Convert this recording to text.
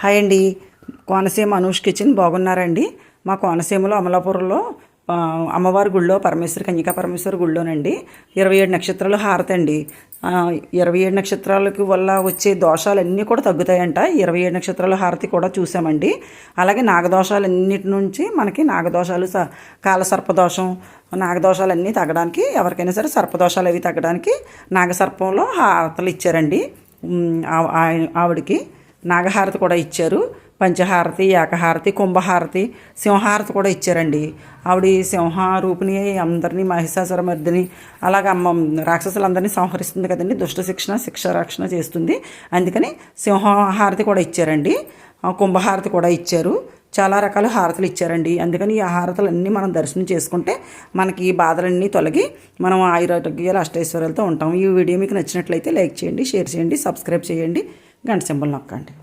Hi అండి. Konaseema Anush kitchen బాగున్నారండి. మా కోనసీమలో అమలాపురంలో అమ్మవారి గుళ్ళో పరమేశ్వరి కన్యకా పరమేశ్వరి గుళ్ళోనండి 27 నక్షత్రాలు హారతి అండి. 27 నక్షత్రాలకు వల్ల వచ్చే దోషాలన్నీ కూడా తగ్గుతాయంట. 27 నక్షత్రాల హారతి కూడా చూసామండి. అలాగే నాగదోషాలన్నిటి నుంచి మనకి నాగదోషాలు కాలసర్పదోషం నాగదోషాలన్నీ తగ్గడానికి, ఎవరికైనా సరే సర్పదోషాలు అవి తగ్గడానికి నాగసర్పంలో హారతలు ఇచ్చారండి. ఆవిడకి నాగహారతి కూడా ఇచ్చారు. పంచహారతి, ఏకహారతి, కుంభహారతి, సింహారతి కూడా ఇచ్చారండి. ఆవిడ సింహారూపిణి అందరినీ మహిషాసుర మర్దిని అలాగ రాక్షసులందరినీ సంహరిస్తుంది కదండి. దుష్ట శిక్ష రక్షణ చేస్తుంది. అందుకని సింహారతి కూడా ఇచ్చారండి. కుంభహారతి కూడా ఇచ్చారు. చాలా రకాల హారతులు ఇచ్చారండి. అందుకని ఈ హారతులన్నీ మనం దర్శనం చేసుకుంటే మనకి ఈ బాధలన్నీ తొలగి మనం ఆయురారోగ్యాలు అష్టైశ్వర్యాలతో ఉంటాం. ఈ వీడియో మీకు నచ్చినట్లయితే లైక్ చేయండి, షేర్ చేయండి, సబ్స్క్రైబ్ చేయండి, గంట సింబల్ నొక్కండి.